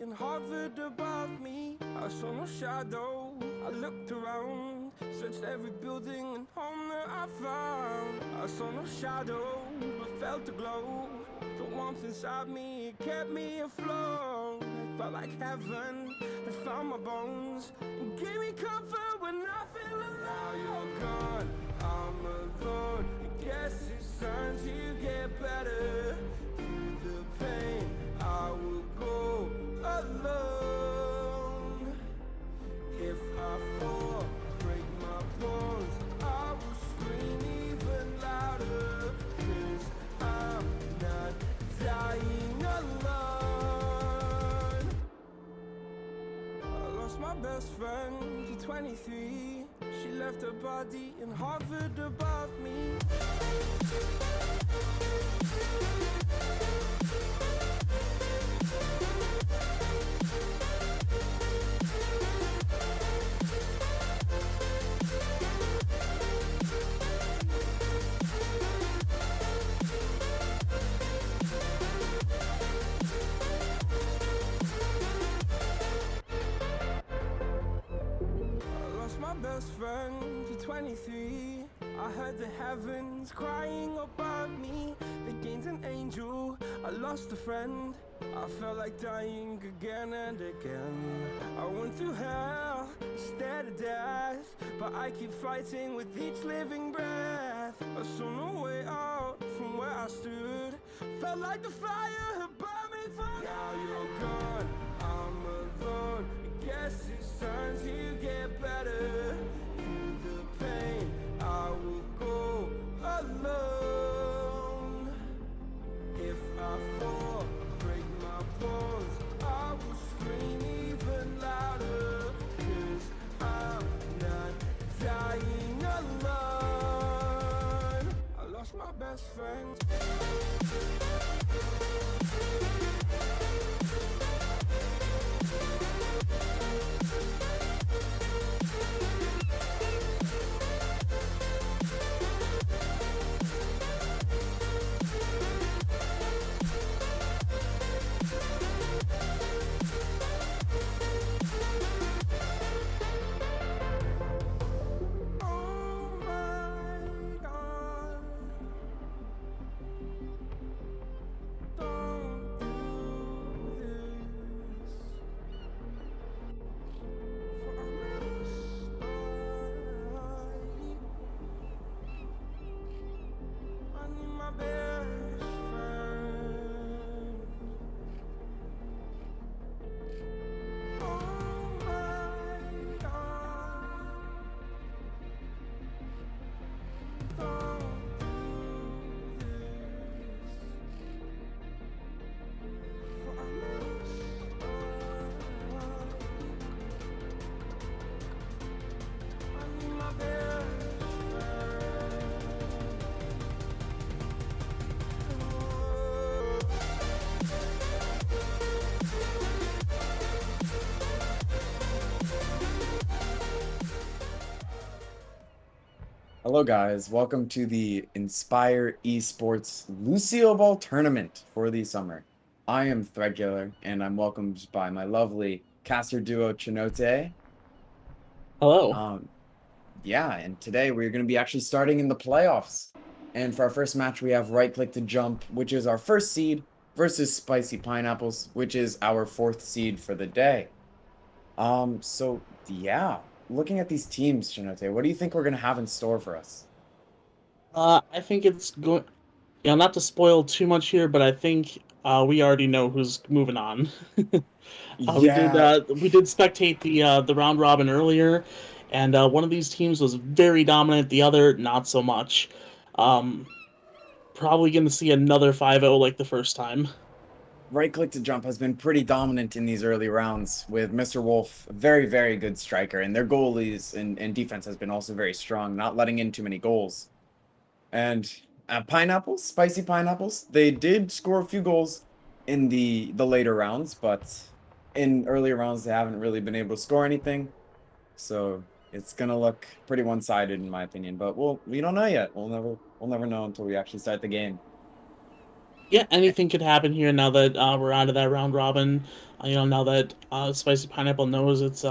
and hovered above me. I saw no shadow. I looked around, searched every building and home that I found. I saw no shadow, but felt the glow. The warmth inside me, it kept me afloat. It felt like heaven had found my bones and gave me comfort when I feel alone. Now you're gone, I'm alone. I guess it's time to get better. Through the pain, I will go alone. If I fall, break my bones, I will scream even louder. 'Cause I'm not dying alone. I lost my best friend to 23. She left her body and hovered above me. My best friend to 23. I heard the heavens crying above me. They gained an angel, I lost a friend. I felt like dying again and again. I went through hell instead of death, but I keep fighting with each living breath. I saw no way out from where I stood. Felt like the fire had burned me from. Now you're gone, I'm alone. I guess it's time to get better. Through the pain, I will go alone. If I fall, break my bones, I will scream even louder. 'Cause I'm not dying alone. I lost my best friend. Hello guys, welcome to the Inspire Esports Lucioball tournament for the summer. I am Threadkiller and I'm welcomed by my lovely caster duo Chinote. Hello. Yeah, and today we're going to be actually starting in the playoffs. And for our first match we have Right Click to Jump, which is our first seed, versus Spicy Pineapples, which is our fourth seed for the day. So yeah, looking at these teams, Chinote, what do you think we're going to have in store for us? I think it's going. Yeah, not to spoil too much here, but I think we already know who's moving on. Yeah, We did spectate the round robin earlier, and one of these teams was very dominant. The other not so much. Um, Probably going to see another 5-0 like the first time. Right Click to Jump has been pretty dominant in these early rounds with Mr. Wolf, a very, very good striker, and their goalies and defense has been also very strong, not letting in too many goals. And Pineapples, Spicy Pineapples, they did score a few goals in the later rounds, but in earlier rounds they haven't really been able to score anything. So it's gonna look pretty one-sided in my opinion. But we don't know yet. We'll never know until we actually start the game. Yeah, anything could happen here now that we're out of that round robin. Now that Spicy Pineapple knows it's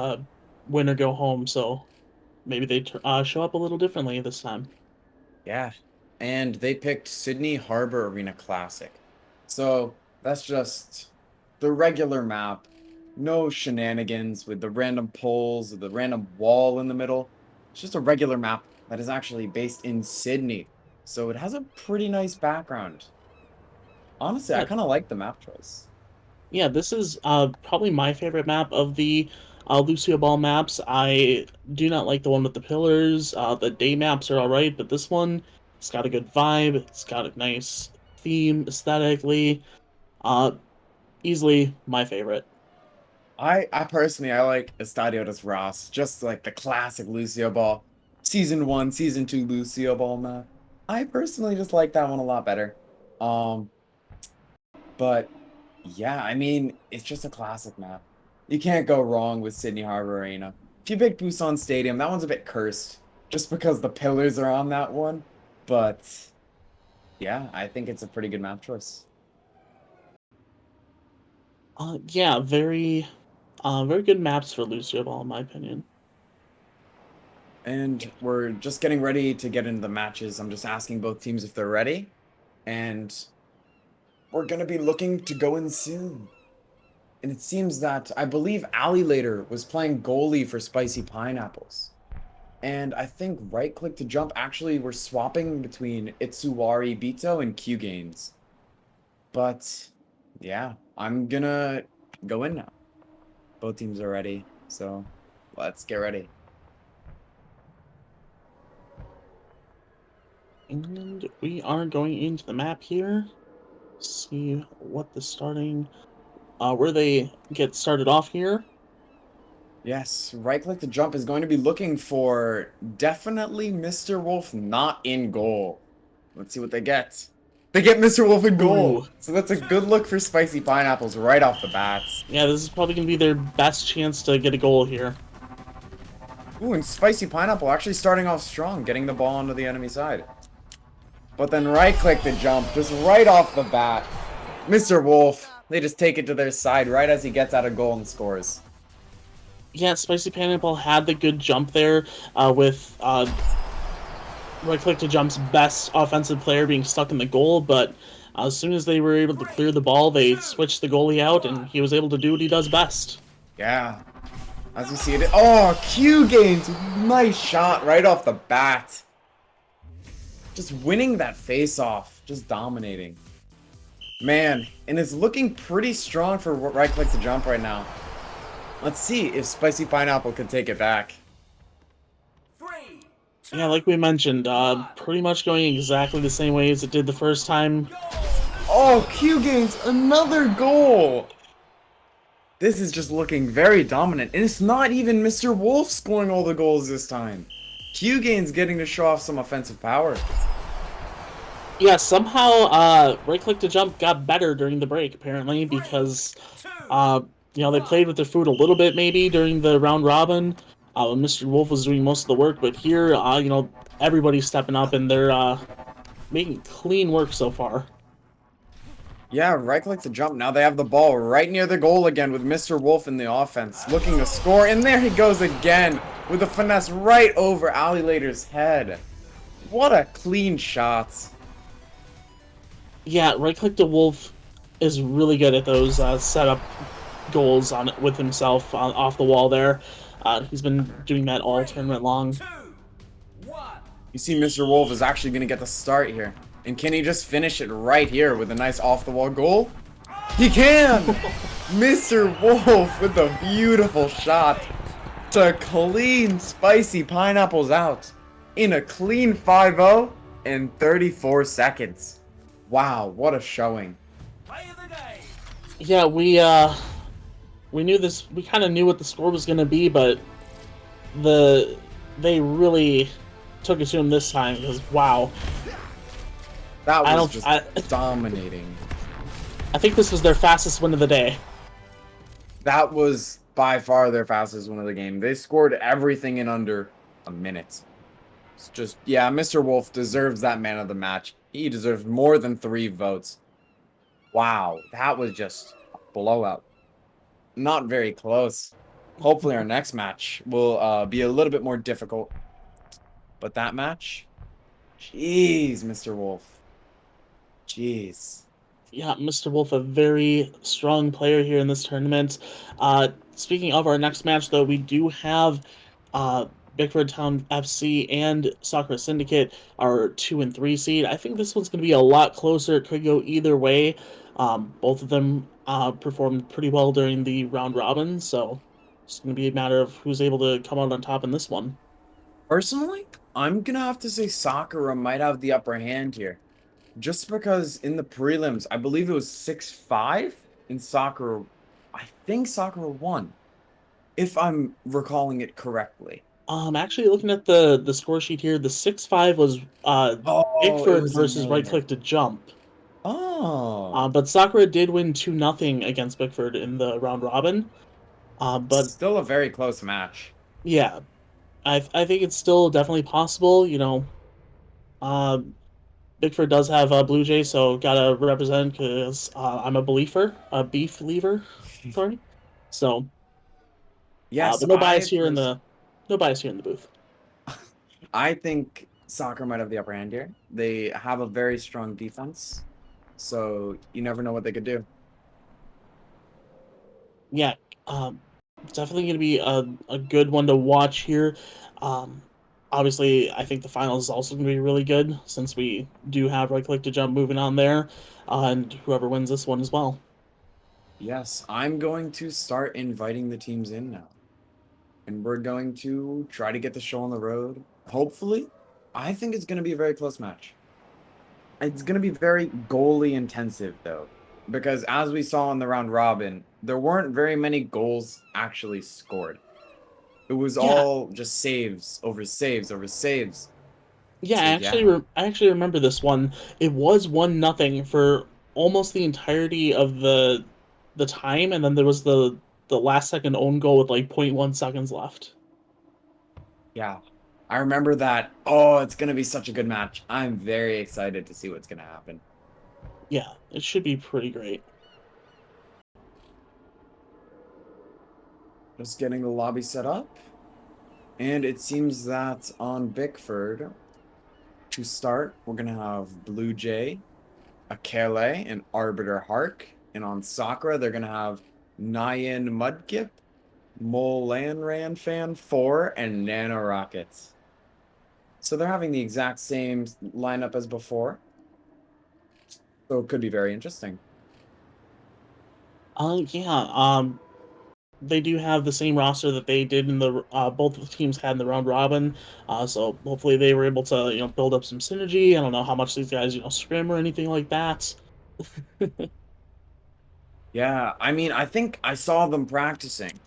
win or go home, so maybe they show up a little differently this time. Yeah. And they picked Sydney Harbor Arena Classic. So that's just the regular map. No shenanigans with the random poles or the random wall in the middle. It's just a regular map that is actually based in Sydney. So it has a pretty nice background. Honestly, I Yeah, kind of like the map choice. yeah, this is probably my favorite map of the Lucioball maps. I do not like the one with the pillars. The day maps are all right, but this one, it's got a good vibe. It's got a nice theme aesthetically. Uh, Easily my favorite. I personally I like Estadio dos Ross, just like the classic Lucio Ball. Season 1, Season 2 Lucio Ball map. I personally just like that one a lot better. Um, but yeah, I mean, it's just a classic map. You can't go wrong with Sydney Harbor Arena. If you pick Busan Stadium, that one's a bit cursed just because the pillars are on that one. But yeah, I think it's a pretty good map choice. Yeah, very good maps for Lucioball in my opinion. And we're just getting ready to get into the matches. I'm just asking both teams if they're ready. And we're going to be looking to go in soon. And it seems that I believe Ali later was playing goalie for Spicy Pineapples. And I think right click to jump actually we're swapping between Itsuwari Bito and Q Gains. But yeah, I'm gonna go in now. Both teams are ready, so let's get ready. And we are going into the map here. See what the starting where they get started off here. Yes, right click to jump is going to be looking for definitely Mr. Wolf not in goal. Let's see what they get. They get Mr. Wolf in Ooh. goal. So that's a good look for Spicy Pineapples right off the bats. Yeah, this is probably gonna be their best chance to get a goal here. Ooh, and Spicy Pineapple actually starting off strong, getting the ball onto the enemy side. But then right click to jump, just right off the bat. Mr. Wolf, they just take it to their side right as he gets out of goal and scores. Yeah, Spicy Pineapple had the good jump there with right click to jump's best offensive player being stuck in the goal, but as soon as they were able to clear the ball, they switched the goalie out and he was able to do what he does best. Yeah. As you see it. Oh, Q Gains. Nice shot right off the bat. Just winning that face off. Just dominating. Man, and it's looking pretty strong for right click to jump right now. Let's see if Spicy Pineapple can take it back. Yeah, like we mentioned, pretty much going exactly the same way as it did the first time. Oh, Q Gains another goal. This is just looking very dominant. And it's not even Mr. Wolf scoring all the goals this time. Q Gains getting to show off some offensive power. Yeah, somehow right click to jump got better during the break, apparently, because they played with their food a little bit maybe during the round robin. Mr. Wolf was doing most of the work, but here, everybody's stepping up and they're making clean work so far. Yeah, right click to jump. Now they have the ball right near the goal again with Mr. Wolf in the offense. Looking to score, and there he goes again with a finesse right over Ali Later's head. What a clean shot. Yeah, right click to Wolf is really good at those setup goals on with himself off the wall there. He's been doing that all tournament long. You see Mr. Wolf is actually going to get the start here. And can he just finish it right here with a nice off-the-wall goal? He can! Mr. Wolf with a beautiful shot to clean Spicy Pineapples out in a clean 5-0 in 34 seconds. Wow, what a showing. Yeah, we knew this. We kind of knew what the score was going to be, but they really took it to him this time because wow. That was just dominating. I think this was their fastest win of the day. That was by far their fastest win of the game. They scored everything in under a minute. It's just, yeah, Mr. Wolf deserves that man of the match. He deserves more than 3 votes. Wow, that was just a blowout. Not very close. Hopefully our next match will be a little bit more difficult. But that match, jeez, Mr. Wolf. Jeez. Yeah, Mr. Wolf, a very strong player here in this tournament. Speaking of our next match, though, we do have uh, Bickford Town FC and Sakura Syndicate, our 2 and 3 seed. I think this one's going to be a lot closer. It could go either way. Both of them performed pretty well during the round robin, so it's going to be a matter of who's able to come out on top in this one. Personally, I'm gonna have to say Sakura might have the upper hand here. Just because in the prelims, I believe it was 6-5 in Sakura. I think Sakura won, if I'm recalling it correctly. Actually, looking at the score sheet here, the 6-5 was Oh, it Bickford was a versus Right millionaire. Click to Jump. Oh, But Sakura did win 2-0 against Bickford in the round robin. But still a very close match. yeah, I think it's still definitely possible. Uh, Bickford does have a Blue Jay, so gotta represent because I'm a beef lever. Sorry. So, Yes, but no bias here in the booth. I think soccer might have the upper hand here. They have a very strong defense, so you never know what they could do. Yeah, um, definitely going to be a good one to watch here. Um, Obviously, I think the finals is also going to be really good since we do have Right Click to Jump moving on there, and whoever wins this one as well. Yes, I'm going to start inviting the teams in now, and we're going to try to get the show on the road. Hopefully, I think it's going to be a very close match. It's going to be very goalie intensive, though, because as we saw in the round robin, there weren't very many goals actually scored. It was Yeah, all just saves over saves over saves. yeah. So yeah, I actually remember this one. It was 1-0 for almost the entirety of the time, and then there was the last second own goal with like zero point 0.1 seconds left. yeah. I remember that. Oh, it's gonna be such a good match. I'm very excited to see what's gonna happen. Yeah, it should be pretty great. Just getting the lobby set up. And it seems that on Bickford, to start, we're gonna have Blue Jay, Akele, and Arbiter Hark. And on Sakura, they're gonna have Nyan Mudkip, Molanran Fan 4, and Nano Rockets. So they're having the exact same lineup as before. So it could be very interesting. Yeah. They do have the same roster that they did in the both of the teams had in the round robin. So hopefully they were able to build up some synergy. I don't know how much these guys scrim or anything like that. Yeah, I mean, I think I saw them practicing.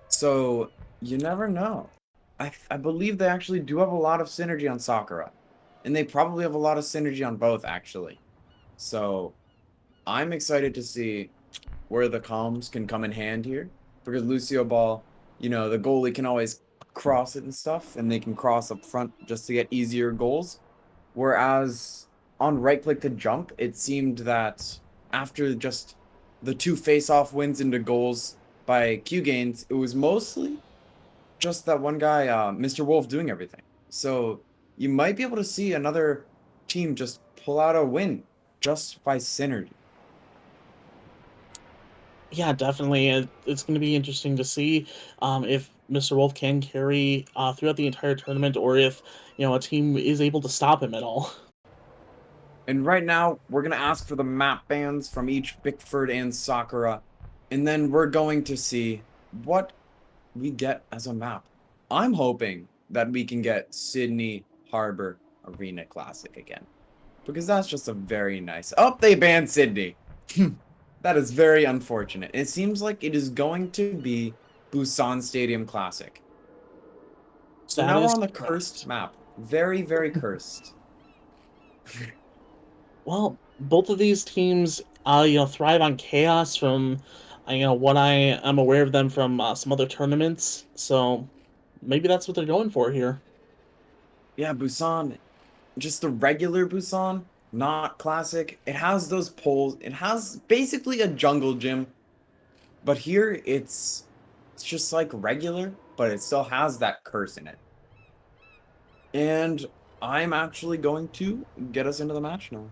So you never know. I believe they actually do have a lot of synergy on Sakura. And they probably have a lot of synergy on both, actually. So I'm excited to see where the comms can come in hand here. Because Lucioball, the goalie can always cross it and stuff, and they can cross up front just to get easier goals. Whereas on right click to jump, it seemed that after just the two face-off wins into goals by Q gains, it was mostly just that one guy, Mr. Wolf, doing everything. So you might be able to see another team just pull out a win just by synergy. Yeah, definitely. It's going to be interesting to see if Mr. Wolf can carry throughout the entire tournament, or if a team is able to stop him at all. And right now, we're going to ask for the map bans from each Bickford and Sakura. And then we're going to see what we get as a map. I'm hoping that we can get Sydney Harbor Arena Classic again. Because that's just a very nice... Oh, they banned Sydney. That is very unfortunate. It seems like it is going to be Busan Stadium Classic. So That now we're is on the correct. cursed map. Very, very cursed. Well, both of these teams, thrive on chaos from, what I am aware of them from some other tournaments. So maybe that's what they're going for here. Yeah, Busan, just the regular Busan, not classic. It has those poles. It has basically a jungle gym. But here it's just like regular, but it still has that curse in it. And I'm actually going to get us into the match now.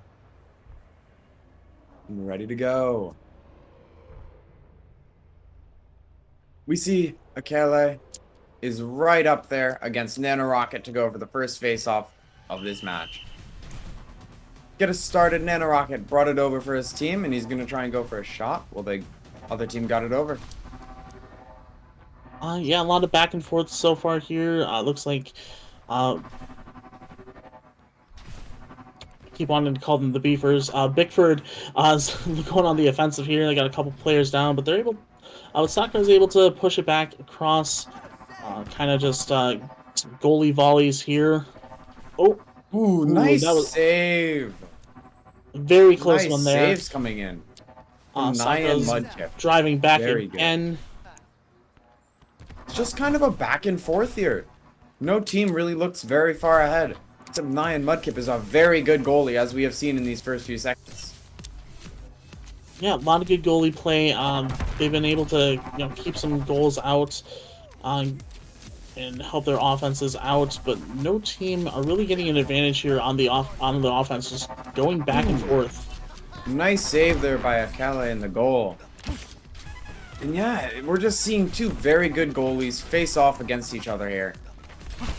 I'm ready to go. We see Akele is right up there against Nanorocket to go for the first face-off of this match. Get us started. Nanorocket brought it over for his team, and he's going to try and go for a shot. Well, the other team got it over. Yeah, a lot of back and forth so far here. Looks like keep wanting to call them the Beefers. Bickford is going on the offensive here. They got a couple players down, but they're able. Sakura is able to push it back across. Kind of just some goalie volleys here. Oh, ooh, nice that was save. Very close nice one there. Saves coming in. Sakura's driving back again. It's just kind of a back and forth here. No team really looks very far ahead. Except Nyan Mudkip is a very good goalie, as we have seen in these first few seconds. Yeah, a lot of good goalie play. They've been able to keep some goals out and help their offenses out, but no team are really getting an advantage here on the offense, just going back and forth. Nice save there by Akele in the goal. And yeah, we're just seeing two very good goalies face off against each other here.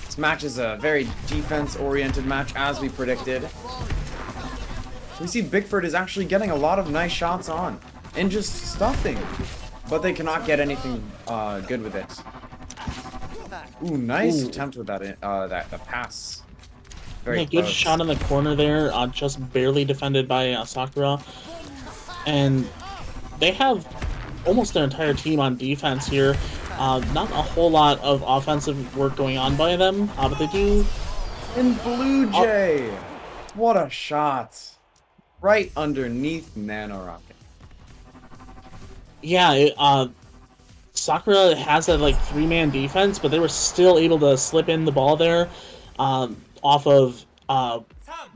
This match is a very defense-oriented match, as we predicted. We see Bickford is actually getting a lot of nice shots on, and just stuffing, but they cannot get anything good with it. Ooh, nice attempt with that pass. Very good shot in the corner there, just barely defended by Sakura. And they have almost their entire team on defense here. Not a whole lot of offensive work going on by them, but they do. And Blue Jay! What a shot. Right underneath Nanorocket. Yeah, Sakura has that like 3-man defense, but they were still able to slip in the ball there off of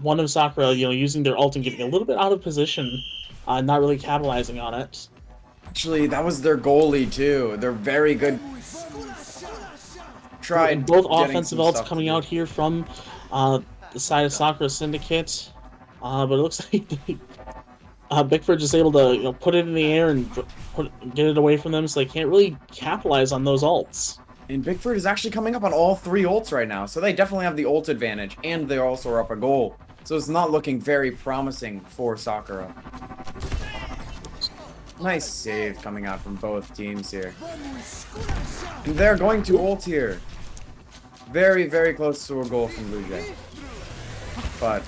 one of Sakura, using their ult and getting a little bit out of position, not really capitalizing on it. Actually, that was their goalie too. They're very good. Tried both offensive ults coming out here from the side of Sakura Syndicate, but it looks like Bickford just able to put it in the air and get it away from them, so they can't really capitalize on those ults. And Bickford is actually coming up on all 3 ults right now, so they definitely have the ult advantage, and they also are up a goal. So it's not looking very promising for Sakura. Nice save coming out from both teams here. And they're going to ult here. Very, very close to a goal from Blue Jay. But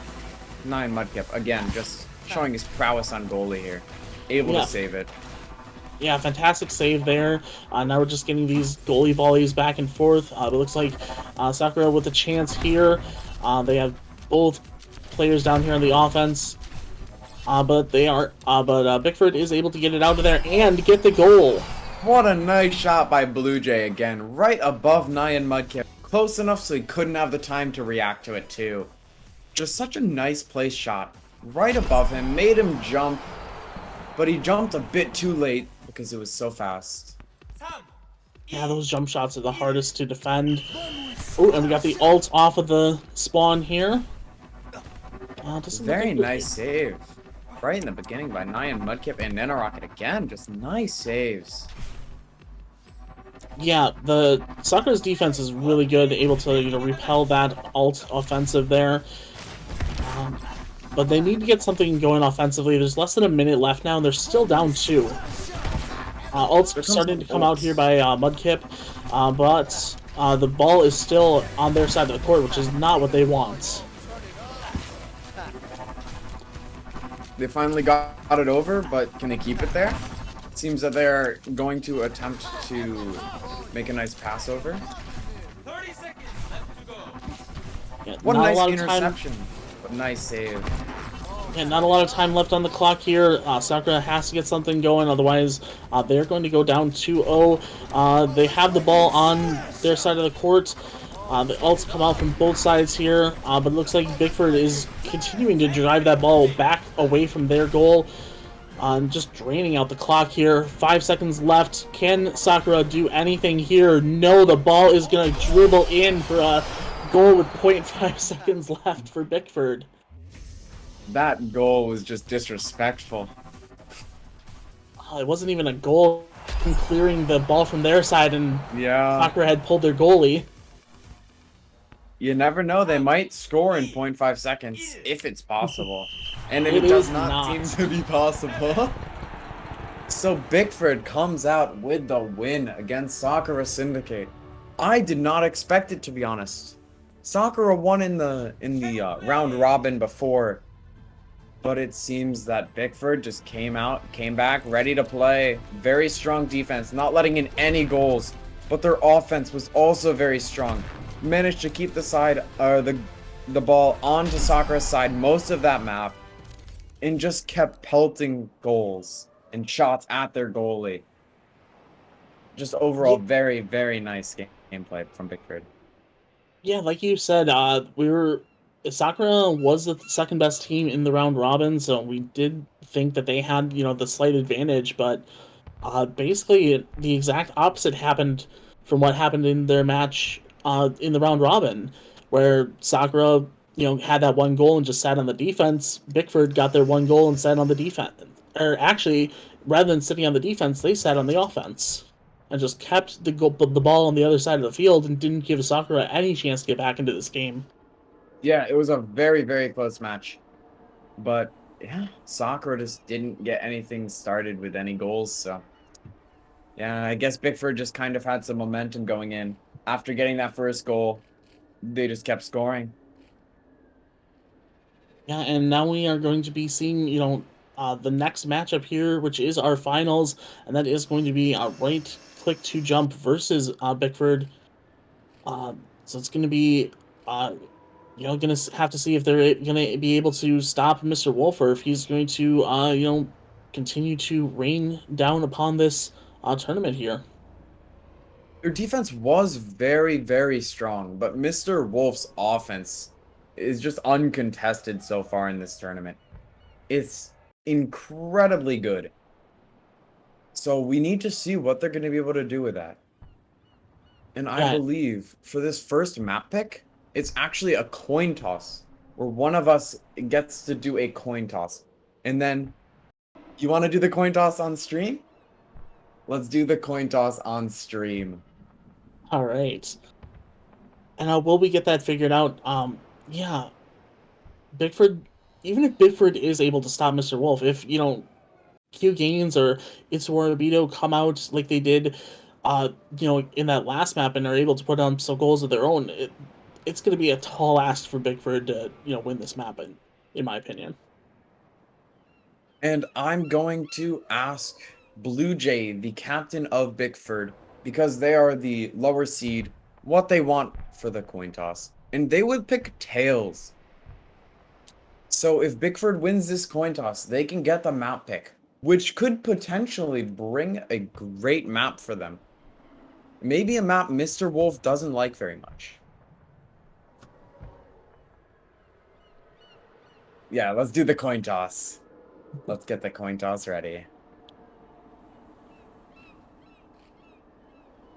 Nyan Mudkip, again, just showing his prowess on goalie here. Able to save it. Yeah, fantastic save there. Now we're just getting these goalie volleys back and forth. It looks like Sakura with a chance here. They have both players down here on the offense. But Bickford is able to get it out of there and get the goal. What a nice shot by Blue Jay again, right above Nyan Mudkip. Close enough so he couldn't have the time to react to it too. Just such a nice place shot. Right above him, made him jump. But he jumped a bit too late because it was so fast. Yeah, those jump shots are the hardest to defend. Oh, and we got the ult off of the spawn here. Very nice save. Right in the beginning by Nyan Mudkip and Nanorocket again. Just nice saves. Yeah, the Sakura's defense is really good, able to repel that ult offensive there. But they need to get something going offensively. There's less than a minute left now, and they're still down 2. Ults are starting to come out here by Mudkip, but the ball is still on their side of the court, which is not what they want. They finally got it over, but can they keep it there? It seems that they're going to attempt to make a nice pass over. 30 seconds left to go. Yeah, what a nice interception, but nice save. Yeah, not a lot of time left on the clock here. Sakura has to get something going, otherwise they're going to go down 2-0. They have the ball on their side of the court. The ults come out from both sides here, but it looks like Bickford is continuing to drive that ball back away from their goal. Just draining out the clock here. 5 seconds left. Can Sakura do anything here? No, the ball is going to dribble in for a goal with 0.5 seconds left for Bickford. That goal was just disrespectful. It wasn't even a goal. Clearing the ball from their side, and Yeah. Sakura had pulled their goalie. You never know, they might score in 0.5 seconds, if it's possible. And it It does is not seem not. to be possible. So Bickford comes out with the win against Sakura Syndicate. I did not expect it, to be honest. Sakura won in the round robin before, but it seems that Bickford just came back, ready to play. Very strong defense, not letting in any goals, but their offense was also very strong. Managed to keep the ball onto Sakura's side most of that map, and just kept pelting goals and shots at their goalie. Just overall, very, very nice gameplay from Bickford. Yeah, like you said, Sakura was the second best team in the round robin, so we did think that they had, the slight advantage, but basically the exact opposite happened from what happened in their match in the round robin, where Sakura, had that one goal and just sat on the defense. Bickford got their one goal and sat on the defense. Or actually, rather than sitting on the defense, they sat on the offense and just kept the ball on the other side of the field and didn't give Sakura any chance to get back into this game. Yeah, it was a very, very close match. But yeah, Sakura just didn't get anything started with any goals, so yeah, I guess Bickford just kind of had some momentum going in. After getting that first goal, they just kept scoring. Yeah, and now we are going to be seeing, the next matchup here, which is our finals, and that is going to be right click to jump versus Bickford. So it's going to be, going to have to see if they're going to be able to stop Mr. Wolf, or if he's going to, continue to rain down upon this tournament here. Their defense was very, very strong, but Mr. Wolf's offense is just uncontested so far in this tournament. It's incredibly good. So we need to see what they're going to be able to do with that. And I Yeah, believe for this first map pick, it's actually a coin toss where one of us gets to do a coin toss. And then, you want to do the coin toss on stream? Let's do the coin toss on stream. all right. And will we get that figured out? Yeah, Bickford, even if Bickford is able to stop Mr. Wolf, if, Q Gaines or Itsuwarabito come out like they did, in that last map and are able to put on some goals of their own, it's going to be a tall ask for Bickford to, win this map, in my opinion. And I'm going to ask Blue Jay, the captain of Bickford, because they are the lower seed, what they want for the coin toss. And they would pick tails. So if Bickford wins this coin toss, they can get the map pick, which could potentially bring a great map for them. Maybe a map Mr. Wolf doesn't like very much. Yeah, let's do the coin toss. Let's get the coin toss ready.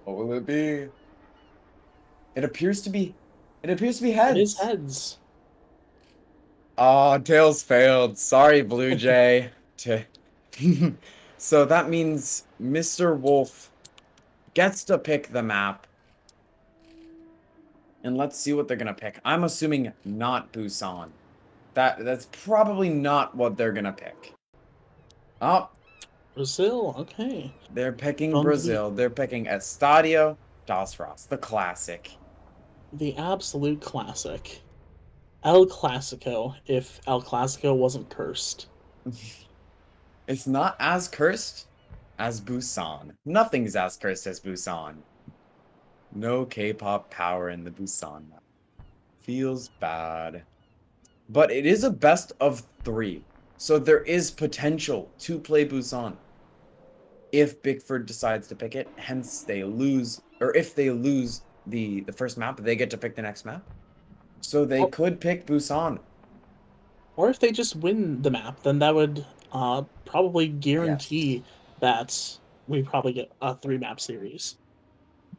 What will it be? It appears to be heads. It is heads. Oh, tails failed. Sorry, Blue Jay. So that means Mr. Wolf gets to pick the map. And let's see what they're gonna pick. I'm assuming not Busan. That's probably not what they're gonna pick. Oh, Brazil, okay. they're picking From Brazil. They're picking Estadio das Ras, the classic. the absolute classic. El Clasico, if El Clasico wasn't cursed. It's not as cursed as Busan. Nothing's as cursed as Busan. No K-pop power in the Busan map. Feels bad. But it is a best of 3. So there is potential to play Busan. If Bickford decides to pick it, hence they lose. Or if they lose, the first map, they get to pick the next map. So they Oh. could pick Busan. Or if they just win the map, then that would probably guarantee that we probably get a 3-map series.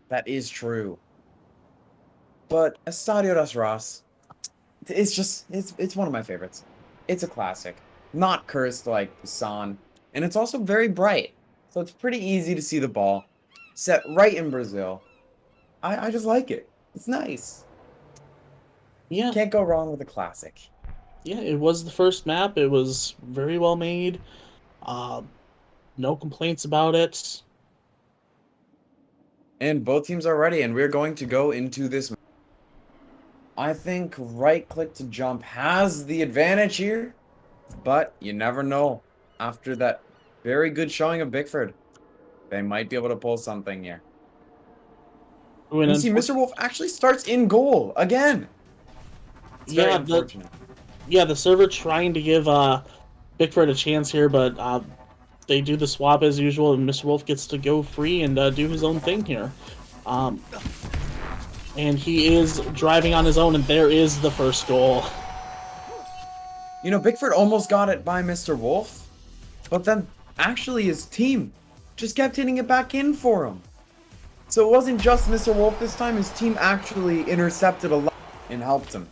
That is true. But Estadio das Ras, it's one of my favorites. It's a classic. Not cursed like Busan. And it's also very bright. So it's pretty easy to see the ball. Set right in Brazil. I just like it. It's nice. Yeah. Can't go wrong with a classic. Yeah, it was the first map. It was very well made. No complaints about it. And both teams are ready, and we're going to go into this. I think right click to jump has the advantage here, but you never know. After that very good showing of Bickford, they might be able to pull something here. You see, Mr. Wolf actually starts in goal again. It's very unfortunate. The server trying to give Bickford a chance here, but they do the swap as usual, and Mr. Wolf gets to go free and do his own thing here. And he is driving on his own, and there is the first goal. You know, Bickford almost got it by Mr. Wolf, but then actually his team just kept hitting it back in for him. So it wasn't just Mr. Wolf this time, his team actually intercepted a lot and helped him.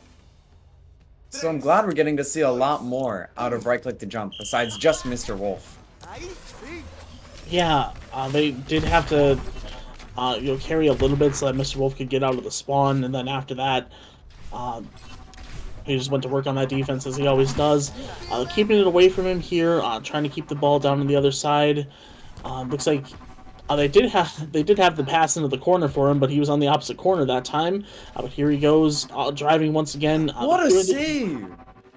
So I'm glad we're getting to see a lot more out of right click to jump besides just Mr. Wolf. Yeah, they did have to carry a little bit so that Mr. Wolf could get out of the spawn, and then after that, he just went to work on that defense as he always does. Keeping it away from him here, trying to keep the ball down on the other side. Looks like they did have the pass into the corner for him, but he was on the opposite corner that time. But here he goes, driving once again. What a save!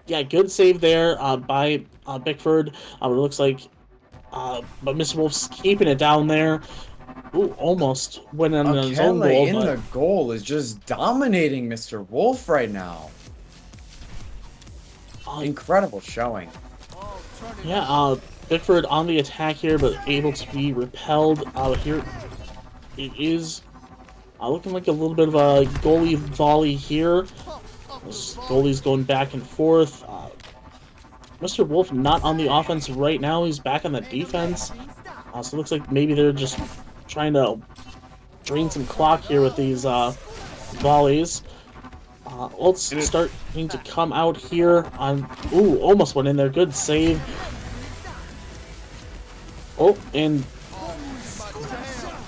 Yeah, good save there by Bickford. It looks like, but Mr. Wolf's keeping it down there. Ooh, almost went on his own goal. The goal is just dominating Mr. Wolf right now. Incredible showing. Yeah, Bickford on the attack here, but able to be repelled. Here it is looking like a little bit of a goalie volley here. This goalie's going back and forth. Mr. Wolf not on the offense right now. He's back on the defense. So it looks like maybe they're just trying to drain some clock here with these volleys. Let's starting to come out here on. Ooh, almost went in there. Good save. Oh, and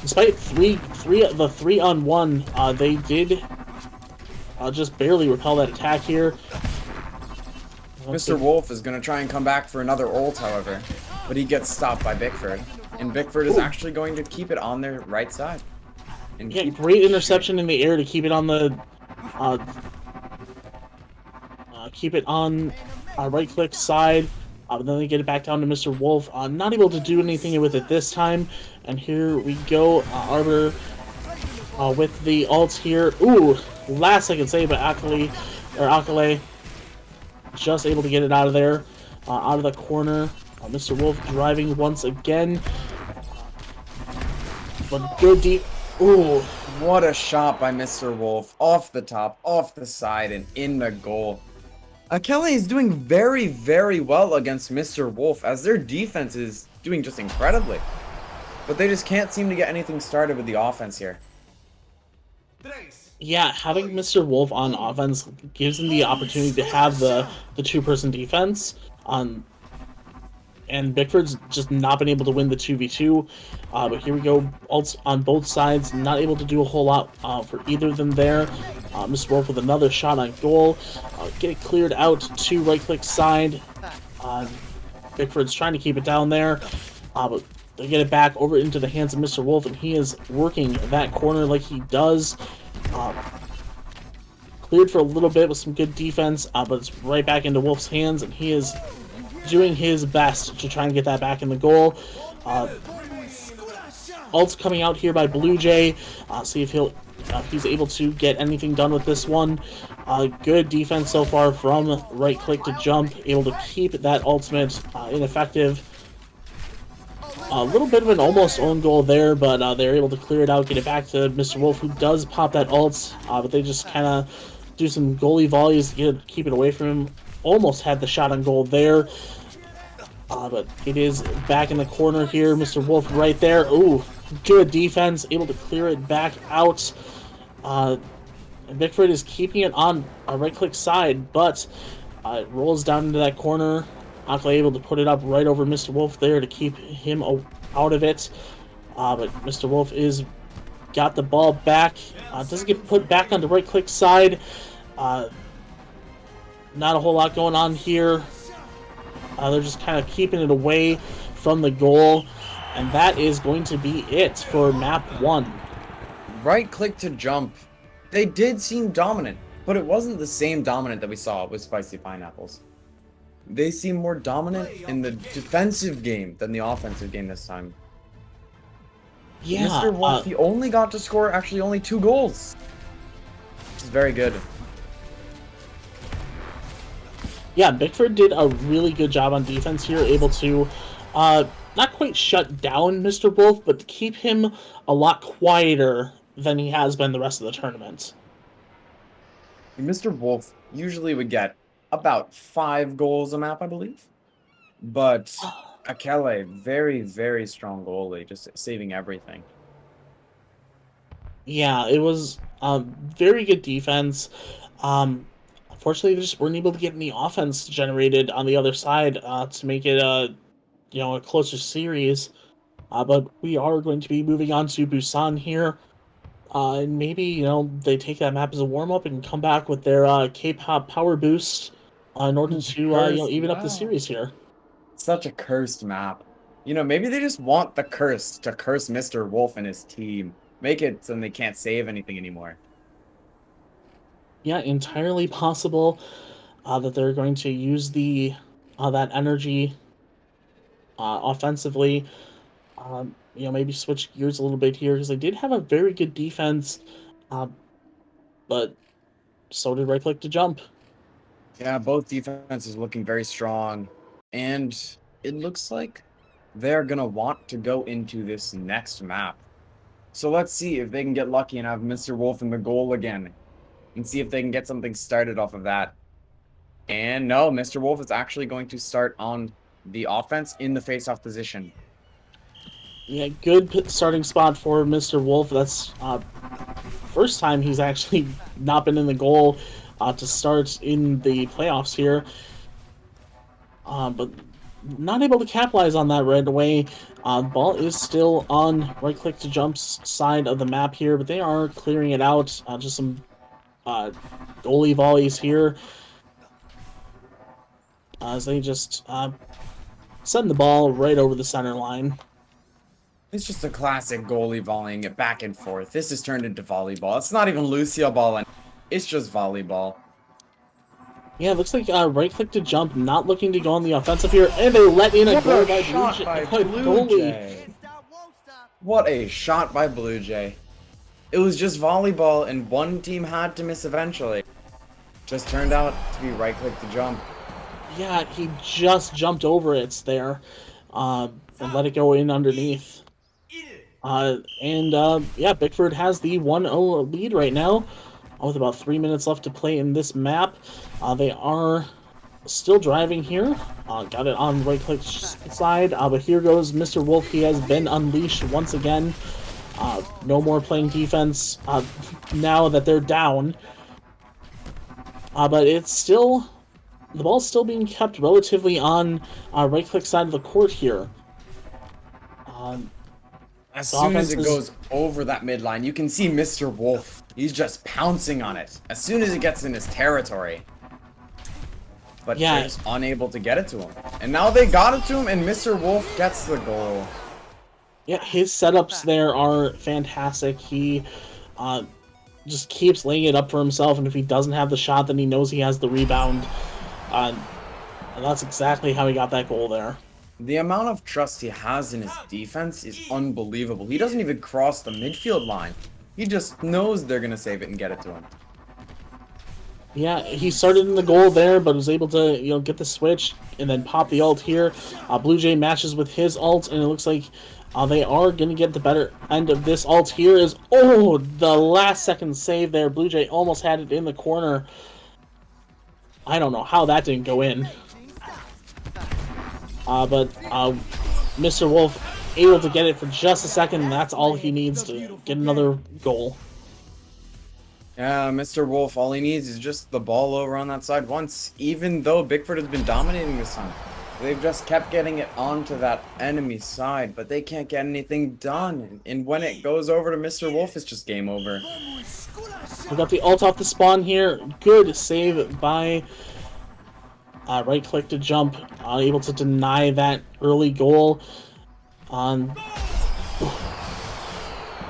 despite the 3-on-1, they did just barely repel that attack here. Mr. Wolf is going to try and come back for another ult, however, but he gets stopped by Bickford. And Bickford is actually going to keep it on their right side. And yeah, great interception in the air to keep it on the right click side. Then they get it back down to Mr. Wolf. Not able to do anything with it this time. And here we go, Arbiter with the ults here. Ooh, last second save by Akale. Just able to get it out of there, out of the corner. Mr. Wolf driving once again. But good deep. Ooh. What a shot by Mr. Wolf. Off the top, off the side, and in the goal. Akele is doing very, very well against Mr. Wolf, as their defense is doing just incredibly. But they just can't seem to get anything started with the offense here. Yeah, having Mr. Wolf on offense gives him the opportunity to have the two-person defense. And Bickford's just not been able to win the 2v2. But here we go, ults on both sides. Not able to do a whole lot for either of them there. Mr. Wolf with another shot on goal. Get it cleared out to right-click side. Bickford's trying to keep it down there. But they get it back over into the hands of Mr. Wolf, and he is working that corner like he does. Cleared for a little bit with some good defense, but it's right back into Wolf's hands, and he is doing his best to try and get that back in the goal. Ults coming out here by Blue Jay. See if he's able to get anything done with this one. Good defense so far from right click to jump, able to keep that ultimate ineffective. A little bit of an almost own goal there, but they're able to clear it out, get it back to Mr. Wolf, who does pop that ult, but they just kind of do some goalie volleys to keep it away from him. Almost had the shot on goal there, but it is back in the corner here. Mr. Wolf right there. Ooh, good defense, able to clear it back out. Bickford is keeping it on a right-click side, but it rolls down into that corner. Akla able to put it up right over Mr. Wolf there to keep him out of it. But Mr. Wolf is got the ball back. Doesn't get put back on the right-click side. Not a whole lot going on here. They're just kind of keeping it away from the goal. And that is going to be it for map 1. Right-click to jump. They did seem dominant, but it wasn't the same dominant that we saw with Spicy Pineapples. They seem more dominant in the defensive game than the offensive game this time. Yeah, Mr. Wolf, he only got to score actually only 2 goals. Which is very good. Yeah, Bickford did a really good job on defense here, able to not quite shut down Mr. Wolf, but to keep him a lot quieter than he has been the rest of the tournament. Mr. Wolf usually would get about 5 goals a map, I believe. But Akele, very, very strong goalie, just saving everything. Yeah, it was very good defense. Unfortunately, they just weren't able to get any offense generated on the other side to make it a closer series. But we are going to be moving on to Busan here. And maybe, they take that map as a warm-up and come back with their K-pop power boost in order to, even up the series here. Such a cursed map. Maybe they just want the curse to curse Mr. Wolf and his team. Make it so they can't save anything anymore. Yeah, entirely possible that they're going to use that energy offensively. Maybe switch gears a little bit here, because they did have a very good defense, but so did right-click to jump. Yeah, both defenses looking very strong, and it looks like they're going to want to go into this next map. So let's see if they can get lucky and have Mr. Wolf in the goal again, and see if they can get something started off of that. And no, Mr. Wolf is actually going to start on the offense in the face-off position. Yeah, good starting spot for Mr. Wolf. That's first time he's actually not been in the goal to start in the playoffs here. But not able to capitalize on that right away. Ball is still on right-click to jump's side of the map here, but they are clearing it out. Just some goalie volleys here. As they just send the ball right over the center line. It's just a classic goalie volleying it back and forth. This has turned into volleyball. It's not even Lucioball, it's just volleyball. Yeah, it looks like right-click to jump, not looking to go on the offensive here, and they let in a goal by Blue Jay. What a shot by Blue Jay. It was just volleyball, and one team had to miss eventually. Just turned out to be right-click to jump. Yeah, he just jumped over it there, and let it go in underneath. Yeah, Bickford has the 1-0 lead right now, with about 3 minutes left to play in this map. They are still driving here. Got it on right-click side, but here goes Mr. Wolf. He has been unleashed once again. No more playing defense now that they're down. But it's still... The ball's still being kept relatively on right-click side of the court here. As soon as it goes over that midline, you can see Mr. Wolf. He's just pouncing on it as soon as it gets in his territory. But they're just unable to get it to him. And now they got it to him, and Mr. Wolf gets the goal. Yeah, his setups there are fantastic. He just keeps laying it up for himself, and if he doesn't have the shot, then he knows he has the rebound. And that's exactly how he got that goal there. The amount of trust he has in his defense is unbelievable. He doesn't even cross the midfield line. He just knows they're going to save it and get it to him. Yeah, he started in the goal there, but was able to get the switch and then pop the ult here. Blue Jay matches with his ult, and it looks like they are going to get the better end of this ult here. Is the last second save there. Blue Jay almost had it in the corner. I don't know how that didn't go in. But Mr. Wolf able to get it for just a second, and that's all he needs to get another goal. Yeah, Mr. Wolf, all he needs is just the ball over on that side once, even though Bigford has been dominating this time. They've just kept getting it onto that enemy side, but they can't get anything done. And when it goes over to Mr. Wolf, it's just game over. We got the ult off the spawn here. Good save by right click to jump. Able to deny that early goal.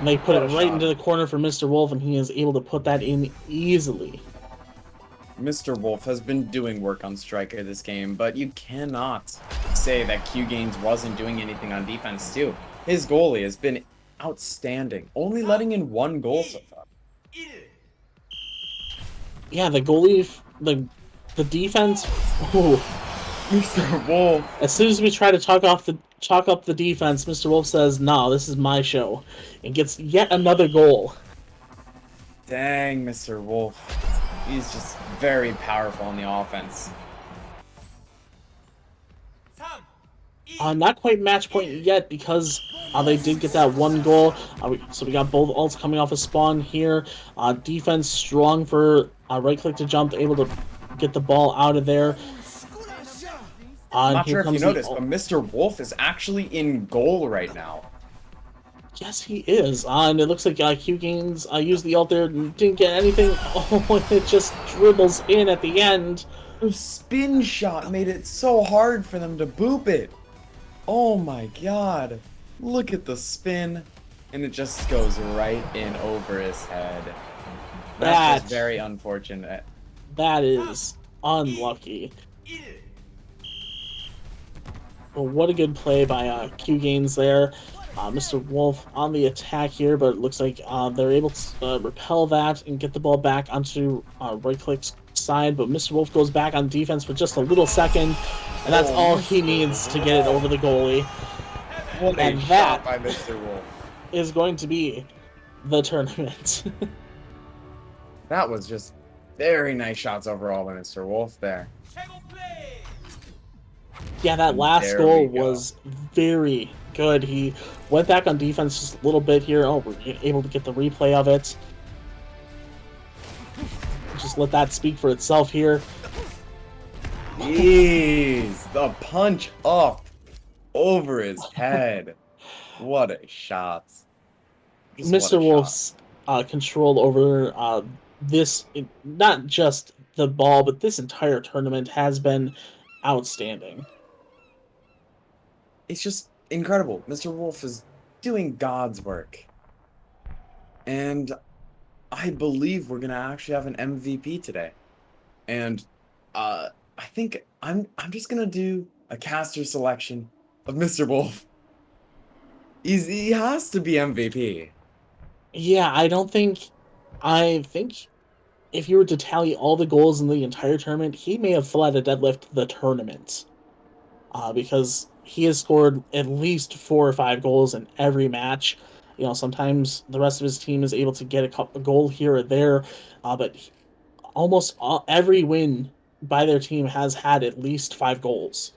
They put it right into the corner for Mr. Wolf, and he is able to put that in easily. Mr. Wolf has been doing work on striker this game, but you cannot say that Q Gaines wasn't doing anything on defense too. His goalie has been outstanding, only letting in 1 goal so far. Yeah, the goalie, the defense. Ooh. Mr. Wolf. As soon as we try to chalk up the defense, Mr. Wolf says, "No, this is my show," and gets yet another goal. Dang, Mr. Wolf. He's just very powerful on the offense. Not quite match point yet because they did get that 1 goal. So we got both ults coming off a spawn here. Defense strong for right click to jump, able to get the ball out of there. I'm not sure if you noticed, but Mr. Wolf is actually in goal right now. Yes, he is. And it looks like Q Gaines used the ult there and didn't get anything. Oh, it just dribbles in at the end. The spin shot made it so hard for them to boop it. Oh my god. Look at the spin. And it just goes right in over his head. That's just very unfortunate. That is unlucky. Well, what a good play by Q Gaines there. Mr. Wolf on the attack here, but it looks like they're able to repel that and get the ball back onto right click's side. But Mr. Wolf goes back on defense for just a little second, and that's all he needs to get it over the goalie. What a shot by Mr. Wolf. Is going to be the tournament. That was just very nice shots overall by Mr. Wolf there. Yeah, that last goal was very good. He went back on defense just a little bit here. Oh, we're able to get the replay of it. Just let that speak for itself here. Jeez, the punch up over his head. What a shot. Mr. Wolf's control over this, not just the ball, but this entire tournament has been outstanding. It's just incredible. Mr. Wolf is doing God's work. And I believe we're going to actually have an MVP today. And I think I'm just going to do a caster selection of Mr. Wolf. He has to be MVP. Yeah, I think if you were to tally all the goals in the entire tournament, he may have fled a deadlift the tournament. Because he has scored at least 4 or 5 goals in every match. Sometimes the rest of his team is able to get a goal here or there, but almost every win by their team has had at least 5 goals,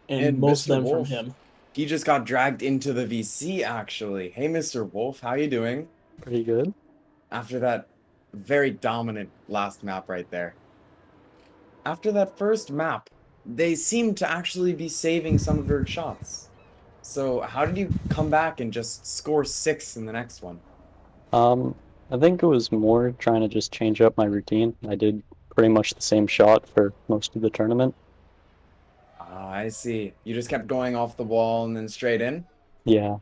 and most Mr. of them Wolf, from him. He just got dragged into the VC, actually. Hey, Mr. Wolf, how you doing? Pretty good. After that very dominant last map right there. After that first map, they seemed to actually be saving some of their shots. So how did you come back and just score 6 in the next one? I think it was more trying to just change up my routine. I did pretty much the same shot for most of the tournament. Ah, I see. You just kept going off the wall and then straight in? Yeah.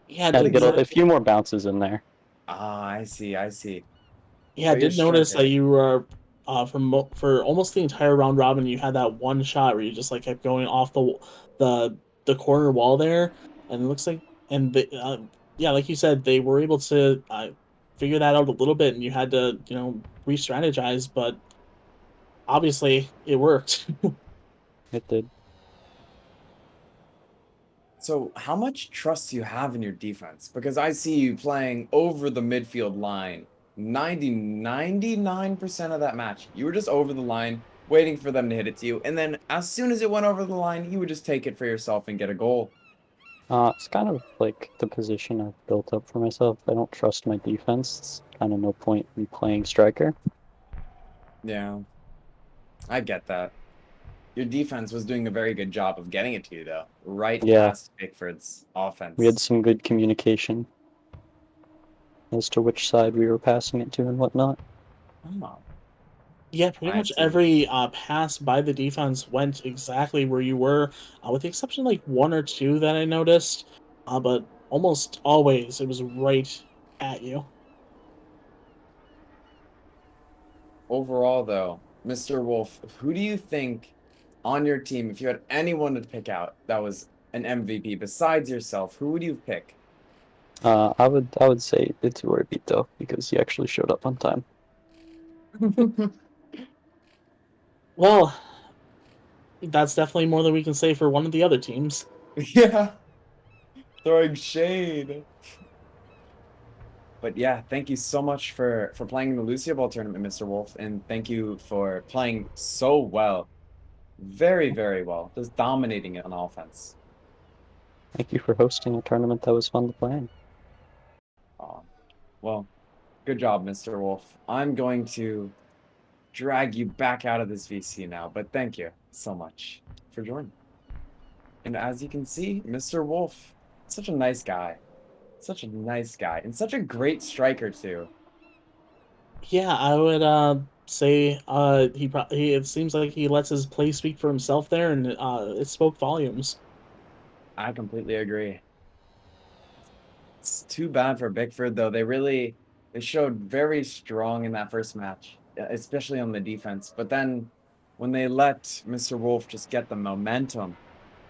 Yeah, Had to get a few more bounces in there. Ah, I see. Yeah, I did notice that you were for almost the entire round robin. You had that one shot where you just kept going off the corner wall there, and it looks like like you said, they were able to figure that out a little bit, and you had to, re-strategize, but obviously it worked. It did. So, how much trust do you have in your defense? Because I see you playing over the midfield line 99% of that match. You were just over the line, waiting for them to hit it to you. And then, as soon as it went over the line, you would just take it for yourself and get a goal. It's kind of like the position I've built up for myself. I don't trust my defense. It's kind of no point in playing striker. Yeah, I get that. Your defense was doing a very good job of getting it to you, though. Right Yeah. past Pickford's offense. We had some good communication as to which side we were passing it to and whatnot. Oh, Yeah, pretty I much see. every pass by the defense went exactly where you were, with the exception of, like, one or two that I noticed. But almost always it was right at you. Overall, though, Mr. Wolf, who do you think on your team, if you had anyone to pick out that was an MVP besides yourself, who would you pick? I would say it's Yoribito because he actually showed up on time. Well, that's definitely more than we can say for one of the other teams. Yeah, throwing shade. But yeah, thank you so much for playing in the Lucioball tournament, Mr. Wolf, and thank you for playing so well. Very, very well. Just dominating it on offense. Thank you for hosting a tournament that was fun to play in. Well, good job, Mr. Wolf. I'm going to drag you back out of this VC now, but thank you so much for joining. And as you can see, Mr. Wolf, such a nice guy. Such a nice guy. And such a great striker, too. Yeah, I would say it seems like he lets his play speak for himself there, and it spoke volumes. I completely agree. It's too bad for Bickford, though. They showed very strong in that first match, especially on the defense. But then when they let Mr. Wolf just get the momentum,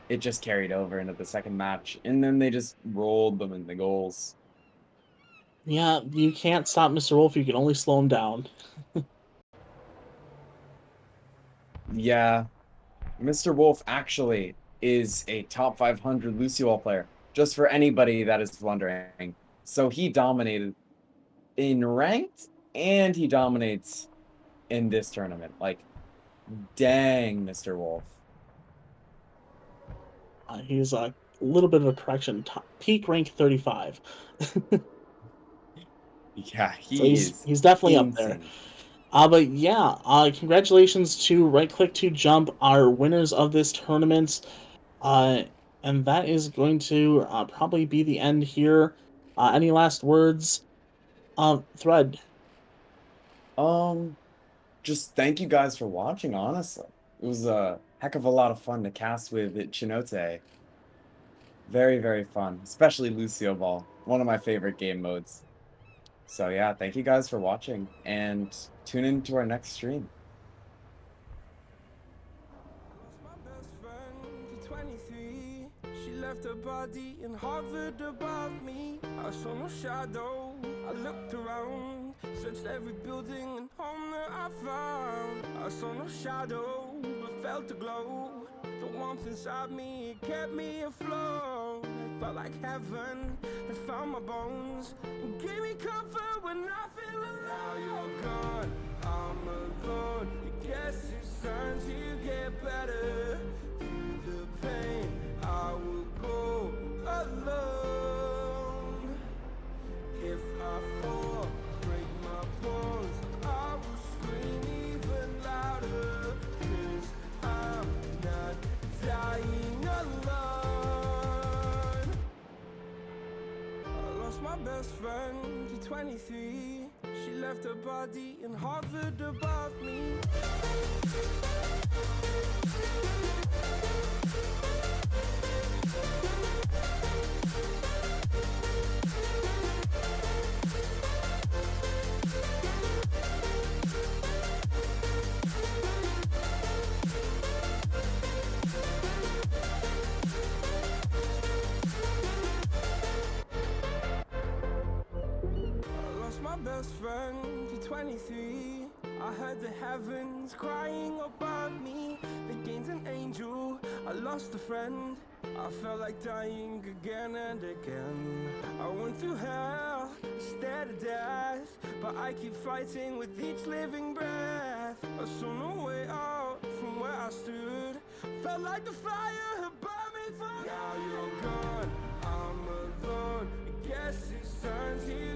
it just carried over into the second match. And then they just rolled them in the goals. Yeah, you can't stop Mr. Wolf, you can only slow him down. Yeah, Mr. Wolf actually is a top 500 Lucioball player, just for anybody that is wondering. So he dominated in ranked and he dominates in this tournament. Like, dang, Mr. Wolf. He's a little bit of a correction, peak rank 35. Yeah, So he is he's definitely up there. insane. But yeah, congratulations to Right Click to Jump, our winners of this tournament. And that is going to probably be the end here. Any last words? Thread. Just thank you guys for watching, honestly. It was a heck of a lot of fun to cast with Chinote. Very, very fun, especially Lucioball, one of my favorite game modes. So yeah, thank you guys for watching and tune in to our next stream. Lost my best friend to 23. She left her body and hovered above me. I saw no shadow. I looked around, searched every building and home that I found. I saw no shadow, but felt a glow. The warmth inside me, it kept me afloat. It felt like heaven had found my bones and gave me comfort when I feel alone. Now you're gone, I'm alone. I guess it's time to get better. Through the pain, I will go alone. If I fall, break my bones, I will scream even louder. 'Cause I'm not dying alone. I lost my best friend to 23. She left her body and hovered above me. I lost my my best friend for 23. I heard the heavens crying above me. The gain's an angel, I lost a friend. I felt like dying again and again. I went through hell, stared at death, but I keep fighting with each living breath. I saw no way out from where I stood. Felt like the fire had burned me for. Now you're gone, I'm alone. I guess it's time to